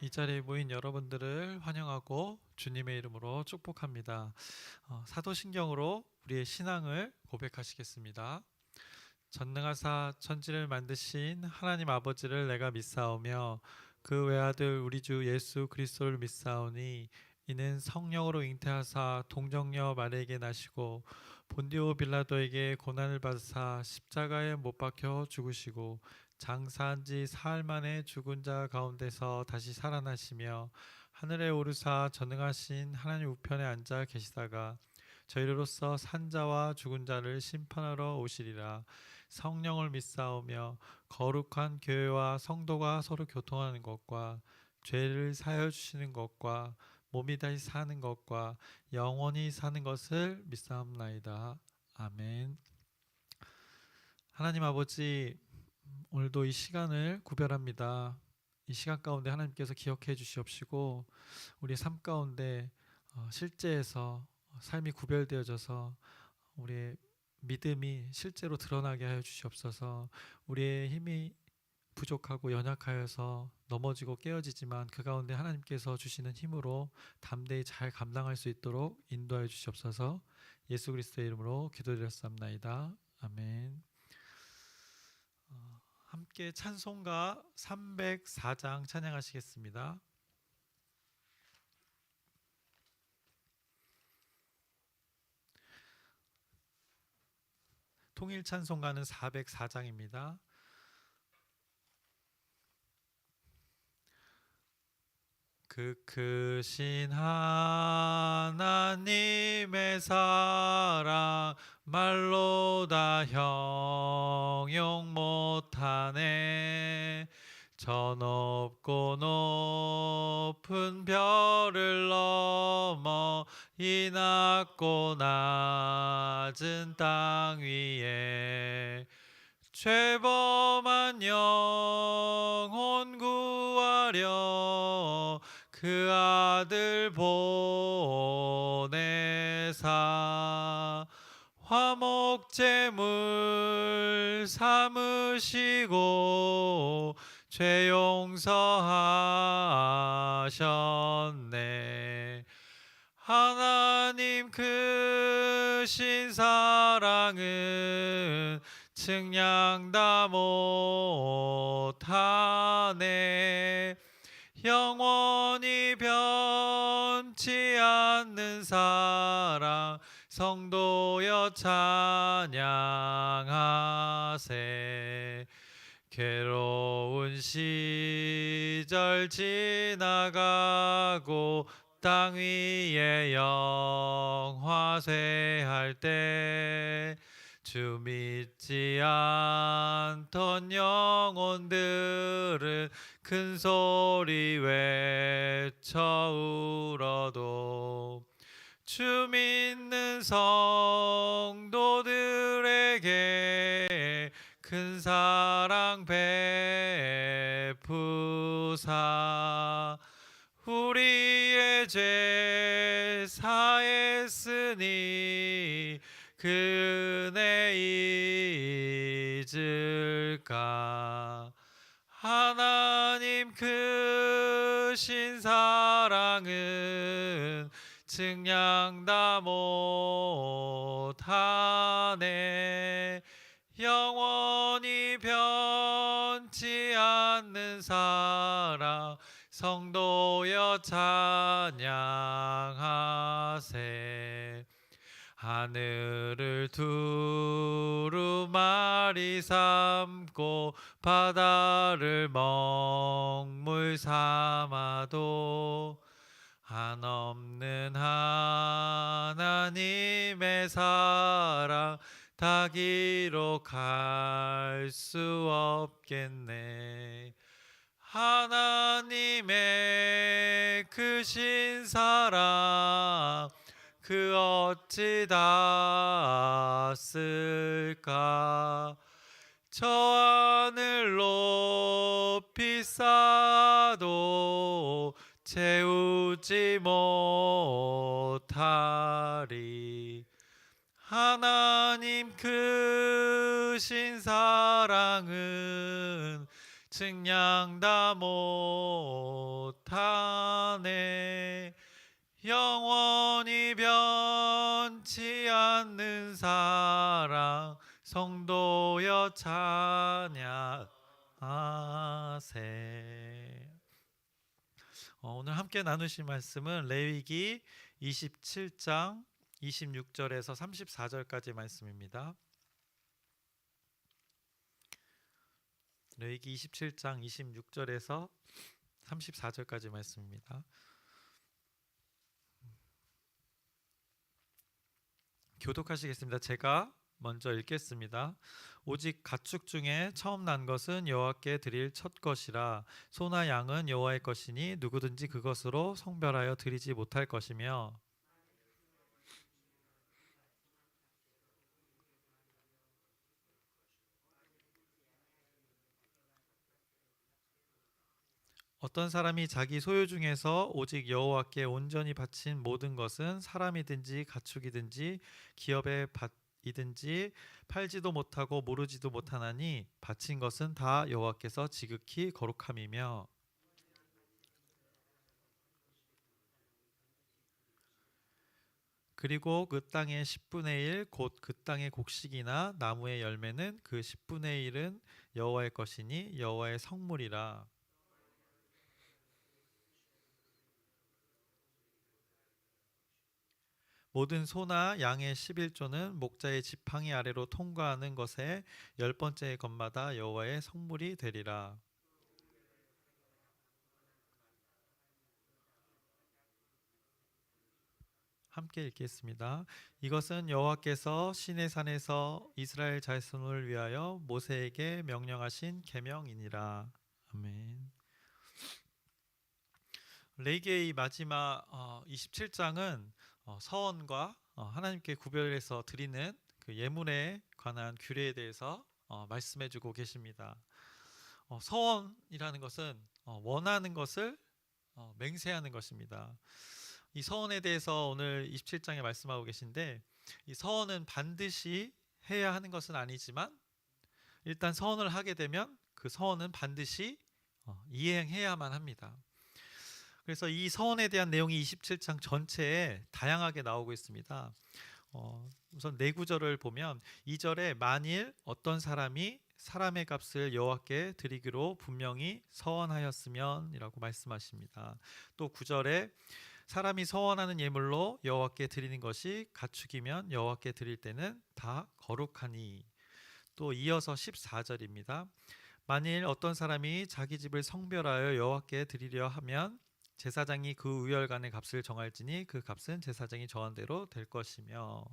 이 자리에 모인 여러분들을 환영하고 주님의 이름으로 축복합니다. 사도신경으로 우리의 신앙을 고백하시겠습니다. 전능하사 천지를 만드신 하나님 아버지를 내가 믿사오며 그 외아들 우리 주 예수 그리스도를 믿사오니 이는 성령으로 잉태하사 동정녀 마리에게 나시고 본디오 빌라도에게 고난을 받으사 십자가에 못 박혀 죽으시고 장사한 지 사흘 만에 죽은 자 가운데서 다시 살아나시며 하늘에 오르사 전능하신 하나님 우편에 앉아 계시다가 저희로서 산자와 죽은 자를 심판하러 오시리라. 성령을 믿사오며 거룩한 교회와 성도가 서로 교통하는 것과 죄를 사하여 주시는 것과 몸이 다시 사는 것과 영원히 사는 것을 믿사옵나이다. 아멘. 하나님 아버지, 오늘도 이 시간을 구별합니다. 이 시간 가운데 하나님께서 기억해 주시옵시고 우리의 삶 가운데 실제에서 삶이 구별되어져서 우리의 믿음이 실제로 드러나게 하여 주시옵소서. 우리의 힘이 부족하고 연약하여서 넘어지고 깨어지지만 그 가운데 하나님께서 주시는 힘으로 담대히 잘 감당할 수 있도록 인도하여 주시옵소서. 예수 그리스도의 이름으로 기도드렸사옵나이다. 아멘. 함께 찬송가 304장 찬양하시겠습니다. 통일 찬송가는 404장입니다. 그 크신 하나님의 사랑 말로 다 형용 못하네. 저 높고 높은 별을 넘어 이 낮고 낮은 땅 위에 죄범한 영혼 구하려 그 아들 보내사 화목제물 삼으시고 죄 용서하셨네. 하나님 크신 사랑은 측량 다 못하네. 영원히 변치 않는 사랑 성도여 찬양하세. 괴로운 시절 지나가고 땅 위에 영화쇠할 때 주 믿지 않던 영혼들은 큰 소리 외쳐 울어도 주 믿는 성도들에게 큰 사랑 베푸사 우리의 죄 사했으니 그 은혜 잊을까. 하나님 크신 사랑은 측량 다 못하네. 영원히 변치 않는 사랑 성도여 찬양하세. 하늘을 두루마리 삼고 바다를 먹물 삼아도 한없는 하나님의 사랑 다 기록할 수 없겠네. 하나님의 크신 사랑 그 어찌 다 쓸까. 저 하늘 높이 쌓아도 채우지 못하리. 하나님 크신 사랑은 측량 다 못하네. 영원히 변치 않는 사랑 성도여 찬양하세. 오늘 함께 나누실 말씀은 레위기 27장 26절에서 34절까지 말씀입니다. 레위기 27장 26절에서 34절까지 말씀입니다. 교독하시겠습니다. 제가 먼저 읽겠습니다. 오직 가축 중에 처음 난 것은 여호와께 드릴 첫 것이라. 소나 양은 여호와의 것이니 누구든지 그것으로 성별하여 드리지 못할 것이며, 어떤 사람이 자기 소유 중에서 오직 여호와께 온전히 바친 모든 것은 사람이든지 가축이든지 기업의 밭이든지 팔지도 못하고 모르지도 못하나니 바친 것은 다 여호와께서 지극히 거룩함이며, 그리고 그 땅의 10분의 1 곧 그 땅의 곡식이나 나무의 열매는 그 10분의 1은 여호와의 것이니 여호와의 성물이라. 모든 소나 양의 11조는 목자의 지팡이 아래로 통과하는 것에 10번째 것마다 여호와의 성물이 되리라. 함께 읽겠습니다. 이것은 여호와께서 시내산에서 이스라엘 자손을 위하여 모세에게 명령하신 계명이니라. 아멘. 레위기의 마지막 27장은 서원과 하나님께 구별해서 드리는 그 예물에 관한 규례에 대해서 말씀해주고 계십니다. 서원이라는 것은 원하는 것을 맹세하는 것입니다. 이 서원에 대해서 오늘 27장에 말씀하고 계신데, 이 서원은 반드시 해야 하는 것은 아니지만 일단 서원을 하게 되면 그 서원은 반드시 이행해야만 합니다. 그래서 이 서원에 대한 내용이 27장 전체에 다양하게 나오고 있습니다. 우선 네 구절을 보면 2절에 만일 어떤 사람이 사람의 값을 여호와께 드리기로 분명히 서원하였으면 이라고 말씀하십니다. 또 9절에 사람이 서원하는 예물로 여호와께 드리는 것이 가축이면 여호와께 드릴 때는 다 거룩하니. 또 이어서 14절입니다. 만일 어떤 사람이 자기 집을 성별하여 여호와께 드리려 하면 제사장이 그 우열간의 값을 정할지니 그 값은 제사장이 정한 대로 될 것이며.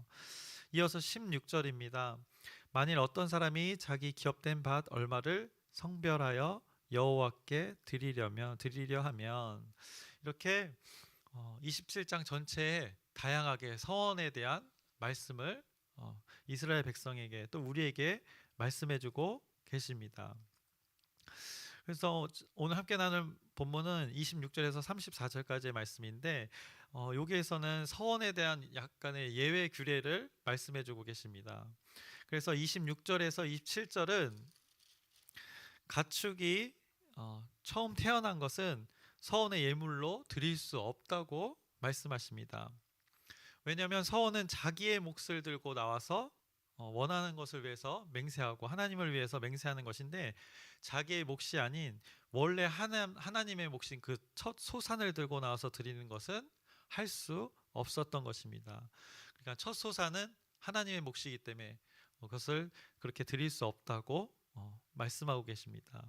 이어서 16절입니다. 만일 어떤 사람이 자기 기업된 밭 얼마를 성별하여 여호와께 드리려 하면. 이렇게 27장 전체에 다양하게 서원에 대한 말씀을 이스라엘 백성에게 또 우리에게 말씀해주고 계십니다. 그래서 오늘 함께 나눌 본문은 26절에서 34절까지의 말씀인데, 여기에서는 서원에 대한 약간의 예외 규례를 말씀해주고 계십니다. 그래서 26절에서 27절은 가축이 처음 태어난 것은 서원의 예물로 드릴 수 없다고 말씀하십니다. 왜냐하면 서원은 자기의 몫을 들고 나와서 원하는 것을 위해서 맹세하고 하나님을 위해서 맹세하는 것인데, 자기의 몫이 아닌 원래 하나님의 몫인 그 첫 소산을 들고 나와서 드리는 것은 할 수 없었던 것입니다. 그러니까 첫 소산은 하나님의 몫이기 때문에 그것을 그렇게 드릴 수 없다고 말씀하고 계십니다.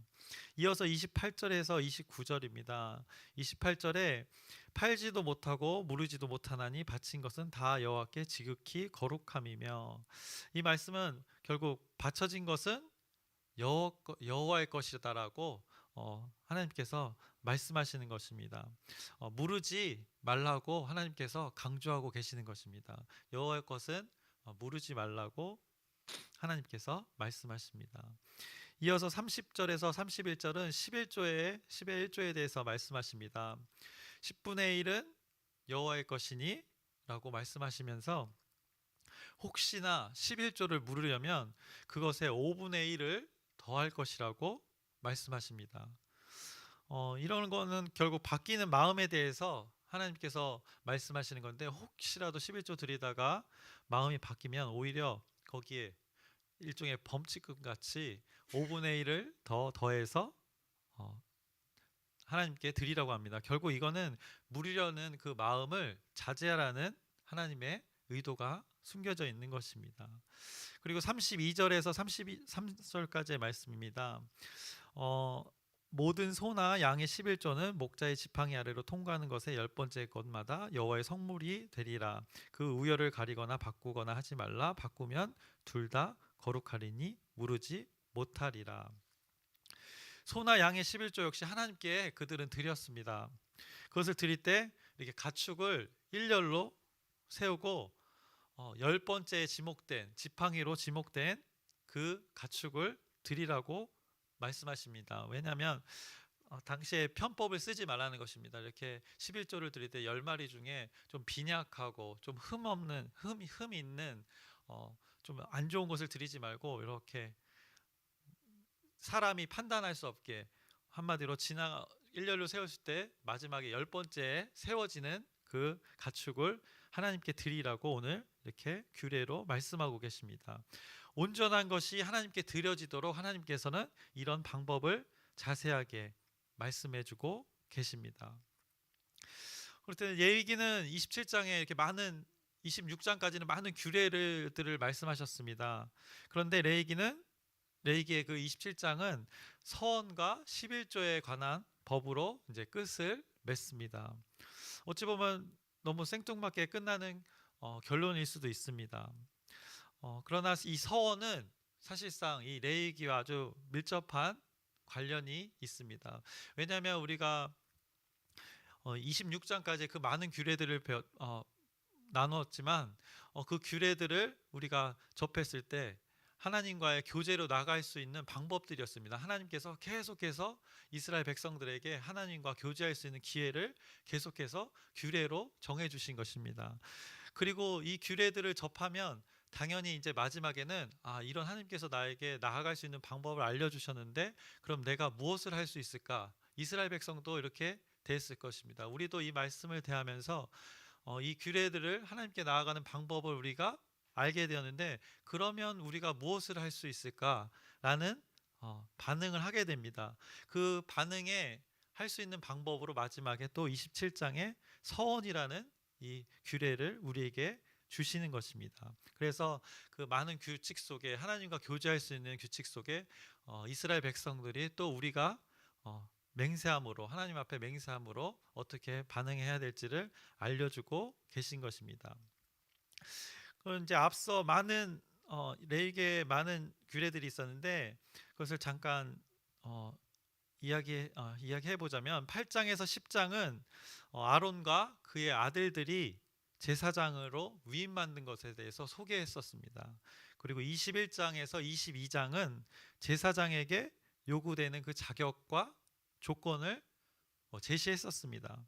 이어서 28절에서 29절입니다. 28절에 팔지도 못하고 무르지도 못하나니 바친 것은 다 여호와께 지극히 거룩함이며, 이 말씀은 결국 바쳐진 것은 여호와의 것이다라고 하나님께서 말씀하시는 것입니다. 무르지 말라고 하나님께서 강조하고 계시는 것입니다. 여호와의 것은 무르지 말라고 하나님께서 말씀하십니다. 이어서 30절에서 31절은 11조에 대해서 말씀하십니다. 10분의 1은 여호와의 것이니 라고 말씀하시면서 혹시나 11조를 물으려면 그것에 5분의 1을 더할 것이라고 말씀하십니다. 이런 거는 결국 바뀌는 마음에 대해서 하나님께서 말씀하시는 건데, 혹시라도 11조 드리다가 마음이 바뀌면 오히려 거기에 일종의 범칙금 같이 5분의 1을 더 더해서 어, 하나님께 드리라고 합니다. 결국 이거는 물으려는 그 마음을 자제하라는 하나님의 의도가 숨겨져 있는 것입니다. 그리고 32절에서 33절까지의 말씀입니다. 모든 소나 양의 11조는 목자의 지팡이 아래로 통과하는 것의 10번째 것마다 여호와의 성물이 되리라. 그 우열을 가리거나 바꾸거나 하지 말라. 바꾸면 둘 다 거룩하리니 무르지 못하리라. 소나 양의 11조 역시 하나님께 그들은 드렸습니다. 그것을 드릴 때 이렇게 가축을 일렬로 세우고 10번째 지팡이로 지목된 그 가축을 드리라고 말씀하십니다. 왜냐하면 당시에 편법을 쓰지 말라는 것입니다. 이렇게 11조를 드릴 때 10마리 중에 좀 빈약하고 좀 흠 있는 좀 안 좋은 것을 드리지 말고, 이렇게 사람이 판단할 수 없게 한마디로 일렬로 세웠을 때 마지막에 10번째 세워지는 그 가축을 하나님께 드리라고 오늘 이렇게 규례로 말씀하고 계십니다. 온전한 것이 하나님께 드려지도록 하나님께서는 이런 방법을 자세하게 말씀해주고 계십니다. 그럴 때 레위기는 27장에 이렇게 26장까지는 많은 규례들을 말씀하셨습니다. 그런데 레위기의 그 27장은 서원과 11조에 관한 법으로 이제 끝을 맺습니다. 어찌 보면 너무 생뚱맞게 끝나는 결론일 수도 있습니다. 그러나 이 서원은 사실상 이 레위기와 아주 밀접한 관련이 있습니다. 왜냐하면 우리가 26장까지 그 많은 규례들을 나누었지만 그 규례들을 우리가 접했을 때 하나님과의 교제로 나갈 수 있는 방법들이었습니다. 하나님께서 계속해서 이스라엘 백성들에게 하나님과 교제할 수 있는 기회를 계속해서 규례로 정해주신 것입니다. 그리고 이 규례들을 접하면 당연히 이제 마지막에는 이런 하나님께서 나에게 나아갈 수 있는 방법을 알려주셨는데 그럼 내가 무엇을 할 수 있을까? 이스라엘 백성도 이렇게 됐을 것입니다. 우리도 이 말씀을 대하면서 이 규례들을 하나님께 나아가는 방법을 우리가 알게 되었는데, 그러면 우리가 무엇을 할 수 있을까라는 반응을 하게 됩니다. 그 반응에 할 수 있는 방법으로 마지막에 또 27장에 서원이라는 이 규례를 우리에게 주시는 것입니다. 그래서 그 많은 규칙 속에, 하나님과 교제할 수 있는 규칙 속에 이스라엘 백성들이 또 우리가 맹세함으로, 하나님 앞에 맹세함으로 어떻게 반응해야 될지를 알려주고 계신 것입니다. 그럼 이제 앞서 레위기에 많은 규례들이 있었는데 그것을 잠깐 이야기해 보자면 8장에서 10장은 아론과 그의 아들들이 제사장으로 위임받는 것에 대해서 소개했었습니다. 그리고 21장에서 22장은 제사장에게 요구되는 그 자격과 조건을 제시했었습니다.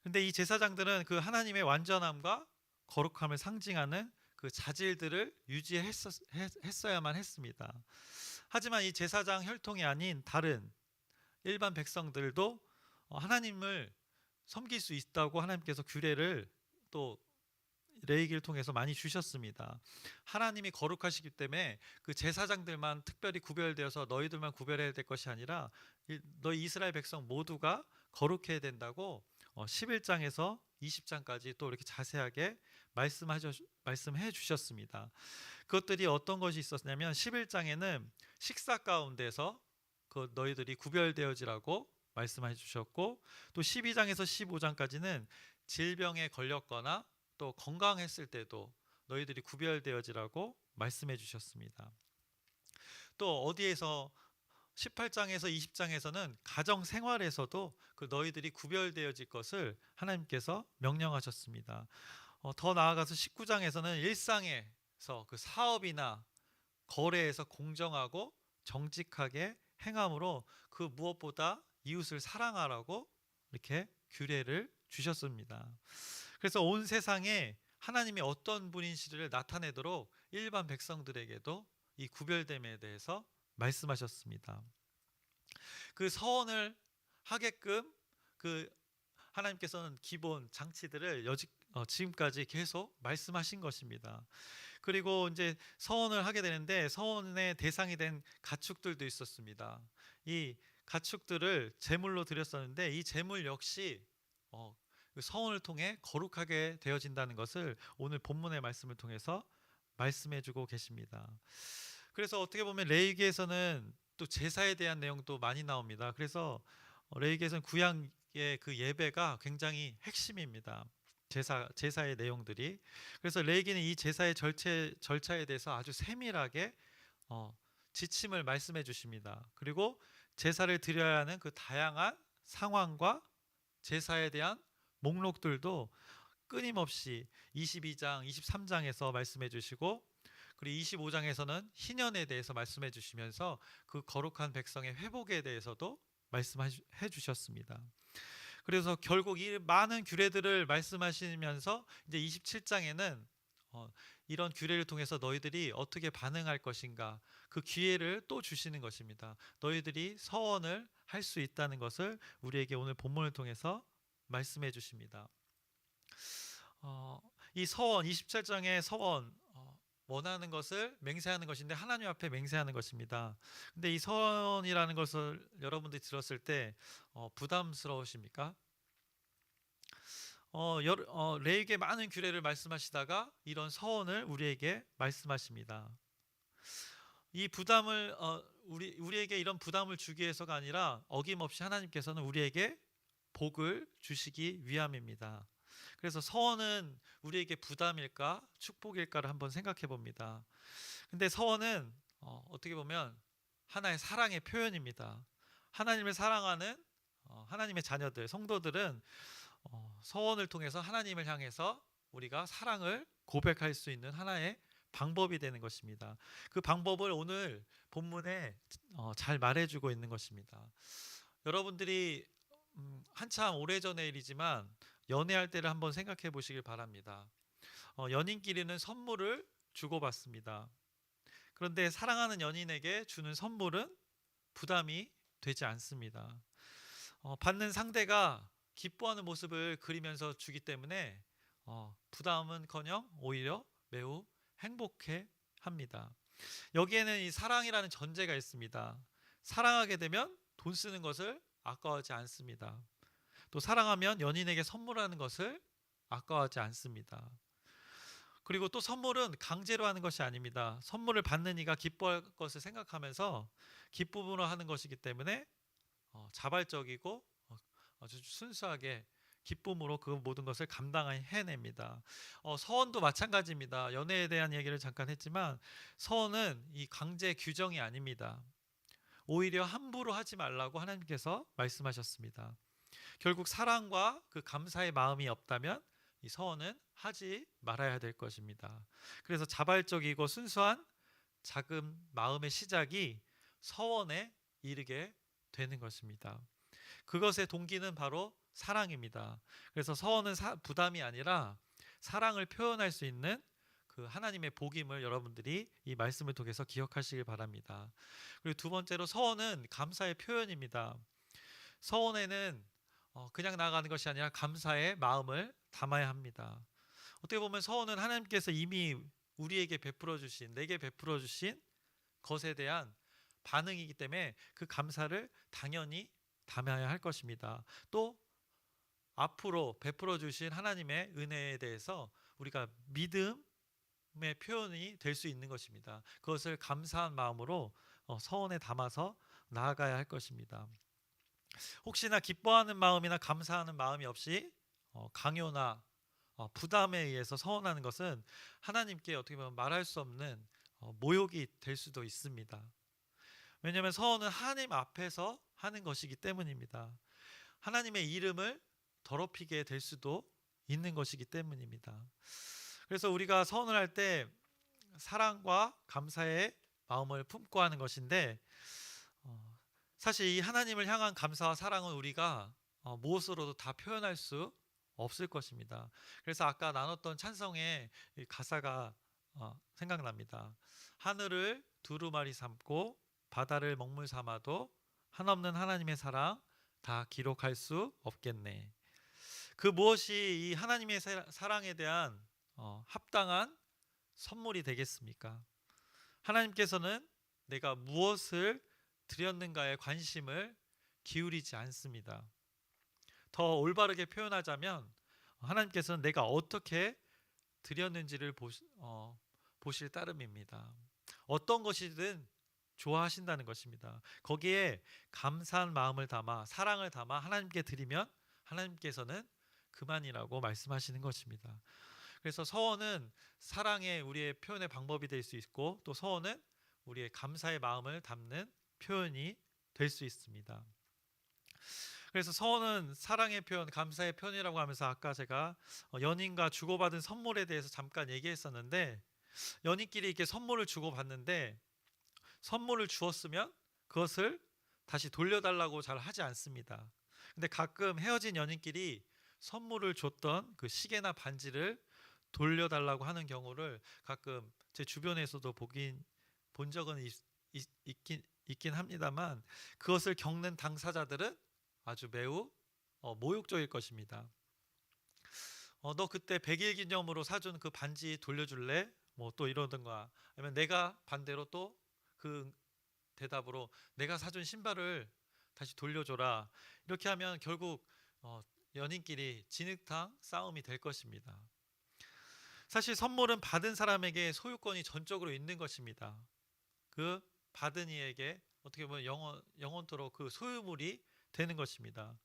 그런데 이 제사장들은 그 하나님의 완전함과 거룩함을 상징하는 그 자질들을 유지했어야만 했습니다. 하지만 이 제사장 혈통이 아닌 다른 일반 백성들도 하나님을 섬길 수 있다고 하나님께서 규례를 또 레위기를 통해서 많이 주셨습니다. 하나님이 거룩하시기 때문에 그 제사장들만 특별히 구별되어서 너희들만 구별해야 될 것이 아니라 너희 이스라엘 백성 모두가 거룩해야 된다고 11장에서 20장까지 또 이렇게 자세하게 말씀해 주셨습니다. 그것들이 어떤 것이 있었냐면 11장에는 식사 가운데서 그 너희들이 구별되어지라고 말씀해 주셨고, 또 12장에서 15장까지는 질병에 걸렸거나 또 건강했을 때도 너희들이 구별되어지라고 말씀해 주셨습니다. 또 어디에서 18장에서 20장에서는 가정 생활에서도 그 너희들이 구별되어질 것을 하나님께서 명령하셨습니다. 더 나아가서 19장에서는 일상에서 그 사업이나 거래에서 공정하고 정직하게 행함으로 그 무엇보다 이웃을 사랑하라고 이렇게 규례를 주셨습니다. 그래서 온 세상에 하나님이 어떤 분이신지를 나타내도록 일반 백성들에게도 이 구별됨에 대해서 말씀하셨습니다. 그 서원을 하게끔 그 하나님께서는 기본 장치들을 지금까지 계속 말씀하신 것입니다. 그리고 이제 서원을 하게 되는데 서원의 대상이 된 가축들도 있었습니다. 이 가축들을 제물로 드렸었는데 이 제물 역시 그 서원을 통해 거룩하게 되어진다는 것을 오늘 본문의 말씀을 통해서 말씀해주고 계십니다. 그래서 어떻게 보면 레위기에서는 또 제사에 대한 내용도 많이 나옵니다. 그래서 레위기에서는 구약의 그 예배가 굉장히 핵심입니다. 제사의 내용들이. 그래서 레위기는 이 제사의 절차에 대해서 아주 세밀하게 지침을 말씀해 주십니다. 그리고 제사를 드려야 하는 그 다양한 상황과 제사에 대한 목록들도 끊임없이 22장, 23장에서 말씀해 주시고, 그리고 25장에서는 희년에 대해서 말씀해 주시면서 그 거룩한 백성의 회복에 대해서도 말씀해 주셨습니다. 그래서 결국 이 많은 규례들을 말씀하시면서 이제 27장에는 이런 규례를 통해서 너희들이 어떻게 반응할 것인가, 그 기회를 또 주시는 것입니다. 너희들이 서원을 할 수 있다는 것을 우리에게 오늘 본문을 통해서 말씀해 주십니다. 이 서원 27장의 서원, 원하는 것을 맹세하는 것인데 하나님 앞에 맹세하는 것입니다. 근데 이 서원이라는 것을 여러분들이 들었을 때 부담스러우십니까? 레위기의 많은 규례를 말씀하시다가 이런 서원을 우리에게 말씀하십니다. 이 부담을 우리에게 이런 부담을 주기 위해서가 아니라 어김없이 하나님께서는 우리에게 복을 주시기 위함입니다. 그래서 서원은 우리에게 부담일까 축복일까를 한번 생각해 봅니다. 근데 서원은 어떻게 보면 하나의 사랑의 표현입니다. 하나님을 사랑하는 하나님의 자녀들, 성도들은 서원을 통해서 하나님을 향해서 우리가 사랑을 고백할 수 있는 하나의 방법이 되는 것입니다. 그 방법을 오늘 본문에 잘 말해주고 있는 것입니다. 여러분들이 한참 오래전의 일이지만 연애할 때를 한번 생각해 보시길 바랍니다. 연인끼리는 선물을 주고받습니다. 그런데 사랑하는 연인에게 주는 선물은 부담이 되지 않습니다. 받는 상대가 기뻐하는 모습을 그리면서 주기 때문에 부담은커녕 오히려 매우 행복해 합니다. 여기에는 이 사랑이라는 전제가 있습니다. 사랑하게 되면 돈 쓰는 것을 아까워하지 않습니다. 또 사랑하면 연인에게 선물하는 것을 아까워하지 않습니다. 그리고 또 선물은 강제로 하는 것이 아닙니다. 선물을 받는 이가 기뻐할 것을 생각하면서 기쁨으로 하는 것이기 때문에 자발적이고 아주 순수하게 기쁨으로 그 모든 것을 감당해냅니다. 서원도 마찬가지입니다. 연애에 대한 얘기를 잠깐 했지만 서원은 이 강제 규정이 아닙니다. 오히려 함부로 하지 말라고 하나님께서 말씀하셨습니다. 결국 사랑과 그 감사의 마음이 없다면 이 서원은 하지 말아야 될 것입니다. 그래서 자발적이고 순수한 작은 마음의 시작이 서원에 이르게 되는 것입니다. 그것의 동기는 바로 사랑입니다. 그래서 서원은 부담이 아니라 사랑을 표현할 수 있는 그 하나님의 복임을 여러분들이 이 말씀을 통해서 기억하시길 바랍니다. 그리고 두 번째로 서원은 감사의 표현입니다. 서원에는 그냥 나아가는 것이 아니라 감사의 마음을 담아야 합니다. 어떻게 보면 서원은 하나님께서 이미 우리에게 베풀어 주신, 내게 베풀어 주신 것에 대한 반응이기 때문에 그 감사를 당연히 담아야 할 것입니다. 또 앞으로 베풀어 주신 하나님의 은혜에 대해서 우리가 믿음의 표현이 될 수 있는 것입니다. 그것을 감사한 마음으로 서원에 담아서 나아가야 할 것입니다. 혹시나 기뻐하는 마음이나 감사하는 마음이 없이 강요나 부담에 의해서 서원하는 것은 하나님께 어떻게 보면 말할 수 없는 모욕이 될 수도 있습니다. 왜냐하면 서원은 하나님 앞에서 하는 것이기 때문입니다. 하나님의 이름을 더럽히게 될 수도 있는 것이기 때문입니다. 그래서 우리가 서원을 할 때 사랑과 감사의 마음을 품고 하는 것인데 사실 이 하나님을 향한 감사와 사랑은 우리가 무엇으로도 다 표현할 수 없을 것입니다. 그래서 아까 나눴던 찬송의 가사가 생각납니다. 하늘을 두루마리 삼고 바다를 먹물 삼아도 한없는 하나님의 사랑 다 기록할 수 없겠네. 그 무엇이 이 하나님의 사랑에 대한 합당한 선물이 되겠습니까? 하나님께서는 내가 무엇을 드렸는가에 관심을 기울이지 않습니다. 더 올바르게 표현하자면 하나님께서는 내가 어떻게 드렸는지를 보실 따름입니다. 어떤 것이든 좋아하신다는 것입니다. 거기에 감사한 마음을 담아 사랑을 담아 하나님께 드리면 하나님께서는 그만이라고 말씀하시는 것입니다. 그래서 서원은 사랑의 우리의 표현의 방법이 될 수 있고 또 서원은 우리의 감사의 마음을 담는 표현이 될 수 있습니다. 그래서 서원은 사랑의 표현, 감사의 표현이라고 하면서 아까 제가 연인과 주고받은 선물에 대해서 잠깐 얘기했었는데 연인끼리 이렇게 선물을 주고받는데 선물을 주었으면 그것을 다시 돌려달라고 잘 하지 않습니다. 근데 가끔 헤어진 연인끼리 선물을 줬던 그 시계나 반지를 돌려달라고 하는 경우를 가끔 제 주변에서도 본 적은 있긴 합니다만 그것을 겪는 당사자들은 아주 매우 모욕적일 것입니다. 너 그때 100일 기념으로 사준 그 반지 돌려줄래? 뭐 또 이러든가 아니면 내가 반대로 또 그 대답으로 내가 사준 신발을 다시 돌려줘라. 이렇게 하면 결국 연인끼리 진흙탕 싸움이 될 것입니다. 사실 선물은 받은 사람에게 소유권이 전적으로 있는 것입니다. 그 받은 이에게 어떻게 보면 영원토록 그 소유물이 되는 것입니다.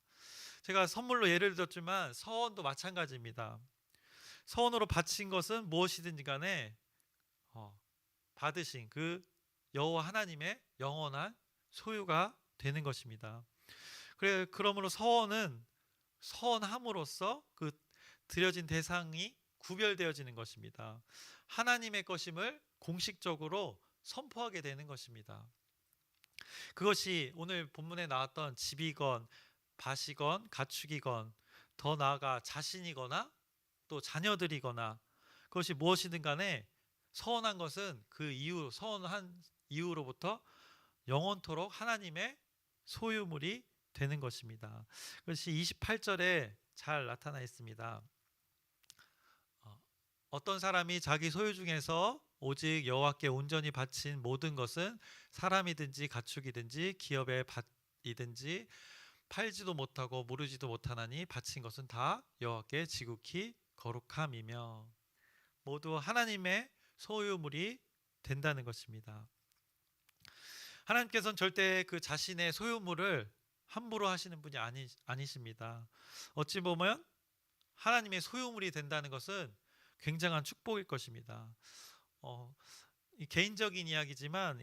제가 선물로 예를 들었지만 서원도 마찬가지입니다. 서원으로 바친 것은 무엇이든지 간에 받으신 그 여호와 하나님의 영원한 소유가 되는 것입니다. 그러므로 서원함으로써 그 드려진 대상이 구별되어지는 것입니다. 하나님의 것임을 공식적으로 선포하게 되는 것입니다. 그것이 오늘 본문에 나왔던 집이건 밭이건 가축이건 더 나아가 자신이거나 또 자녀들이거나 그것이 무엇이든 간에 서원한 것은 서원한 이후로부터 영원토록 하나님의 소유물이 되는 것입니다. 그것이 28절에 잘 나타나 있습니다. 어떤 사람이 자기 소유 중에서 오직 여호와께 온전히 바친 모든 것은 사람이든지 가축이든지 기업의 밭이든지 팔지도 못하고 무르지도 못하나니 바친 것은 다 여호와께 지극히 거룩함이며 모두 하나님의 소유물이 된다는 것입니다. 하나님께서는 절대 그 자신의 소유물을 함부로 하시는 분이 아니십니다. 어찌 보면 하나님의 소유물이 된다는 것은 굉장한 축복일 것입니다. 개인적인 이야기지만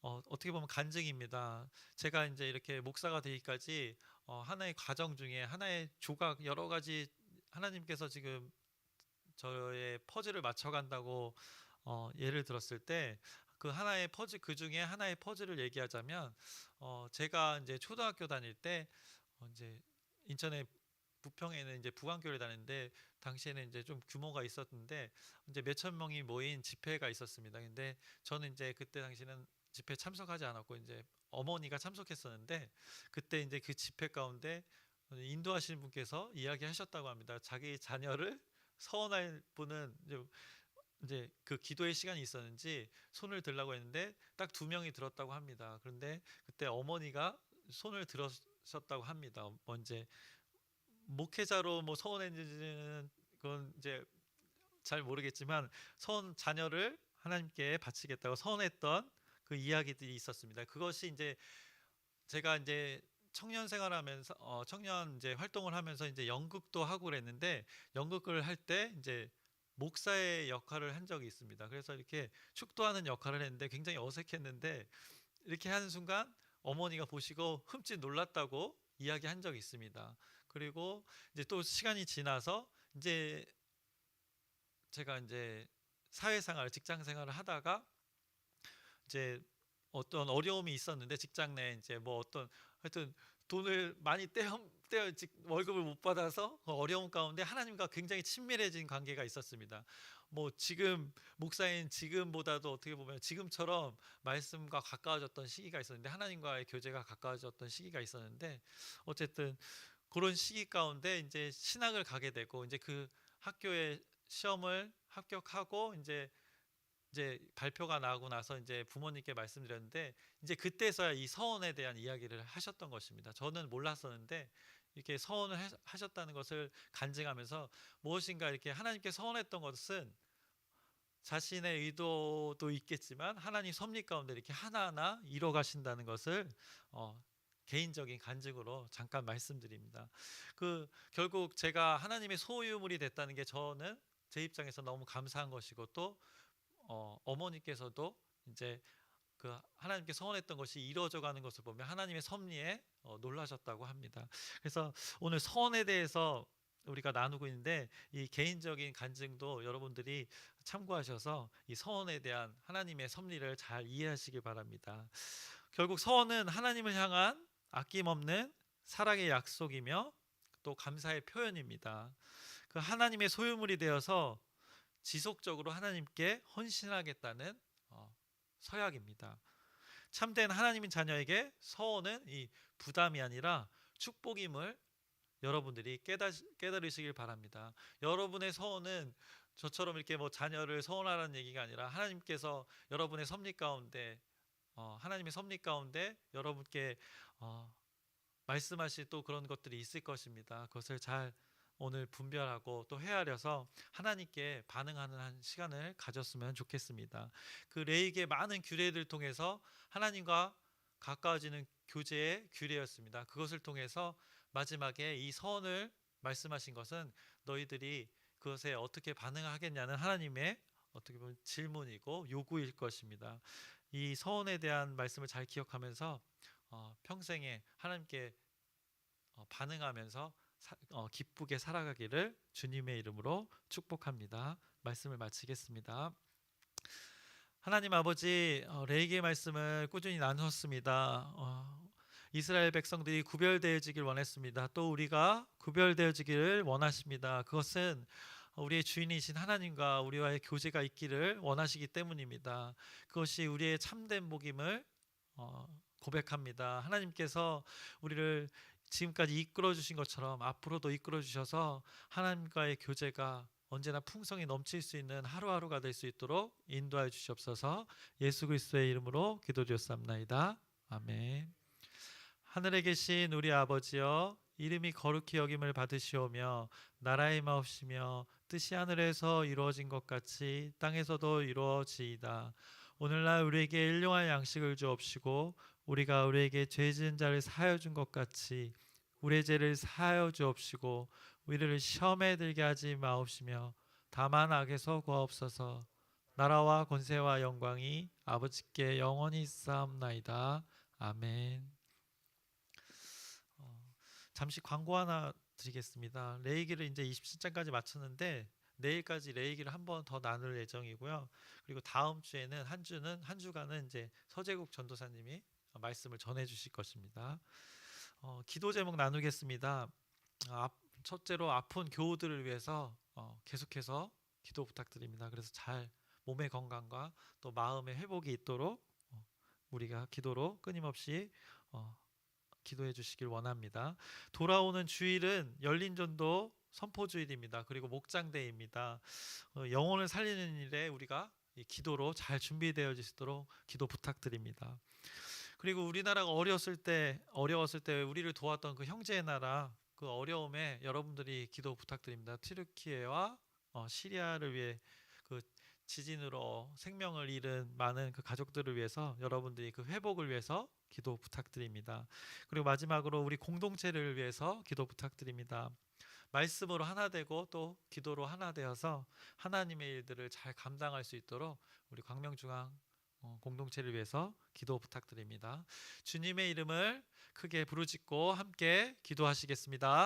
어떻게 보면 간증입니다. 제가 이제 이렇게 목사가 되기까지 하나의 과정 중에 하나의 조각 여러 가지 하나님께서 지금 저의 퍼즐을 맞춰간다고 예를 들었을 때 그 하나의 퍼즐 그 중에 하나의 퍼즐을 얘기하자면 제가 이제 초등학교 다닐 때 이제 인천의 부평에는 이제 부관교를 다녔는데 당시에는 이제 좀 규모가 있었는데 이제 몇천 명이 모인 집회가 있었습니다. 근데 저는 이제 그때 당시는 집회 참석하지 않았고 이제 어머니가 참석했었는데 그때 이제 그 집회 가운데 인도하시는 분께서 이야기하셨다고 합니다. 자기 자녀를 서원할 분은 이제 그 기도의 시간이 있었는지 손을 들라고 했는데 딱 2명이 들었다고 합니다. 그런데 그때 어머니가 손을 들으셨다고 합니다. 언제 목회자로 뭐 서원했는지는 그건 이제 잘 모르겠지만 자녀를 하나님께 바치겠다고 서원했던 그 이야기들이 있었습니다. 그것이 이제 제가 이제 청년 생활하면서 청년 이제 활동을 하면서 이제 연극도 하고 그랬는데 연극을 할 때 이제 목사의 역할을 한 적이 있습니다. 그래서 이렇게 축도하는 역할을 했는데 굉장히 어색했는데 이렇게 하는 순간 어머니가 보시고 흠칫 놀랐다고 이야기한 적이 있습니다. 그리고 이제 또 시간이 지나서 이제 제가 이제 사회생활, 직장생활을 하다가 이제 어떤 어려움이 있었는데 직장 내 이제 뭐 어떤 하여튼 돈을 많이 월급을 못 받아서 그 어려움 가운데 하나님과 굉장히 친밀해진 관계가 있었습니다. 뭐 지금 목사인 지금보다도 어떻게 보면 지금처럼 말씀과 가까워졌던 시기가 있었는데, 하나님과의 교제가 가까워졌던 시기가 있었는데, 어쨌든 그런 시기 가운데 이제 신학을 가게 되고, 이제 그 학교에 시험을 합격하고 이제 발표가 나고 나서 이제 부모님께 말씀드렸는데, 이제 그때서야 이 서원에 대한 이야기를 하셨던 것입니다. 저는 몰랐었는데 이렇게 서원을 하셨다는 것을 간증하면서, 무엇인가 이렇게 하나님께 서원했던 것은 자신의 의도도 있겠지만 하나님 섭리 가운데 이렇게 하나하나 이뤄 가신다는 것을 개인적인 간증으로 잠깐 말씀드립니다. 결국 제가 하나님의 소유물이 됐다는 게 저는 제 입장에서 너무 감사한 것이고, 또 어머니께서도 이제 그 하나님께 서원했던 것이 이루어져 가는 것을 보면 하나님의 섭리에 놀라셨다고 합니다. 그래서 오늘 서원에 대해서 우리가 나누고 있는데, 이 개인적인 간증도 여러분들이 참고하셔서 이 서원에 대한 하나님의 섭리를 잘 이해하시길 바랍니다. 결국 서원은 하나님을 향한 아낌없는 사랑의 약속이며 또 감사의 표현입니다. 그 하나님의 소유물이 되어서 지속적으로 하나님께 헌신하겠다는 서약입니다. 참된 하나님인 자녀에게 서원은 이 부담이 아니라 축복임을 여러분들이 깨달으시길 바랍니다. 여러분의 서원은 저처럼 이렇게 뭐 자녀를 서원하라는 얘기가 아니라, 하나님께서 여러분의 섭리 가운데 하나님의 섭리 가운데 여러분께 말씀하실 또 그런 것들이 있을 것입니다. 그것을 잘 오늘 분별하고 또 헤아려서 하나님께 반응하는 한 시간을 가졌으면 좋겠습니다. 그 레이기의 많은 규례를 통해서 하나님과 가까워지는 교제의 규례였습니다. 그것을 통해서 마지막에 이 서원을 말씀하신 것은 너희들이 그것에 어떻게 반응하겠냐는 하나님의 어떻게 보면 질문이고 요구일 것입니다. 이 서원에 대한 말씀을 잘 기억하면서 평생에 하나님께 반응하면서 기쁘게 살아가기를 주님의 이름으로 축복합니다. 말씀을 마치겠습니다. 하나님 아버지, 레위기의 말씀을 꾸준히 나누었습니다. 이스라엘 백성들이 구별되어지길 원했습니다. 또 우리가 구별되어지기를 원하십니다. 그것은 우리의 주인이신 하나님과 우리와의 교제가 있기를 원하시기 때문입니다. 그것이 우리의 참된 복임을 고백합니다. 하나님께서 우리를 지금까지 이끌어 주신 것처럼 앞으로도 이끌어 주셔서 하나님과의 교제가 언제나 풍성히 넘칠 수 있는 하루하루가 될 수 있도록 인도하여 주시옵소서. 예수 그리스도의 이름으로 기도드렸사옵나이다. 아멘. 하늘에 계신 우리 아버지여, 이름이 거룩히 여김을 받으시오며 나라의 마옵시며 뜻이 하늘에서 이루어진 것 같이 땅에서도 이루어지이다. 오늘날 우리에게 일용할 양식을 주옵시고 우리가 우리에게 죄 지은 자를 사하여 준 것 같이 우리의 죄를 사하여 주옵시고 우리를 시험에 들게 하지 마옵시며 다만 악에서 구하옵소서. 나라와 권세와 영광이 아버지께 영원히 있사옵나이다. 아멘. 잠시 광고 하나 드리겠습니다. 레이기를 이제 27장까지 마쳤는데 내일까지 레이기를 한 번 더 나눌 예정이고요. 그리고 다음 주에는 한 주간은 이제 서재국 전도사님이 말씀을 전해 주실 것입니다. 기도 제목 나누겠습니다. 첫째로 아픈 교우들을 위해서 계속해서 기도 부탁드립니다. 그래서 잘 몸의 건강과 또 마음의 회복이 있도록 우리가 기도로 끊임없이 기도해 주시길 원합니다. 돌아오는 주일은 열린 전도 선포 주일입니다. 그리고 목장대입니다. 영혼을 살리는 일에 우리가 이 기도로 잘 준비되어지도록 기도 부탁드립니다. 그리고 우리나라가 어려웠을 때 우리를 도왔던 그 형제의 나라, 그 어려움에 여러분들이 기도 부탁드립니다. 튀르키예와 시리아를 위해 그 지진으로 생명을 잃은 많은 그 가족들을 위해서 여러분들이 그 회복을 위해서 기도 부탁드립니다. 그리고 마지막으로 우리 공동체를 위해서 기도 부탁드립니다. 말씀으로 하나 되고 또 기도로 하나 되어서 하나님의 일들을 잘 감당할 수 있도록 우리 광명중앙 공동체를 위해서 기도 부탁드립니다. 주님의 이름을 크게 부르짖고 함께 기도하시겠습니다.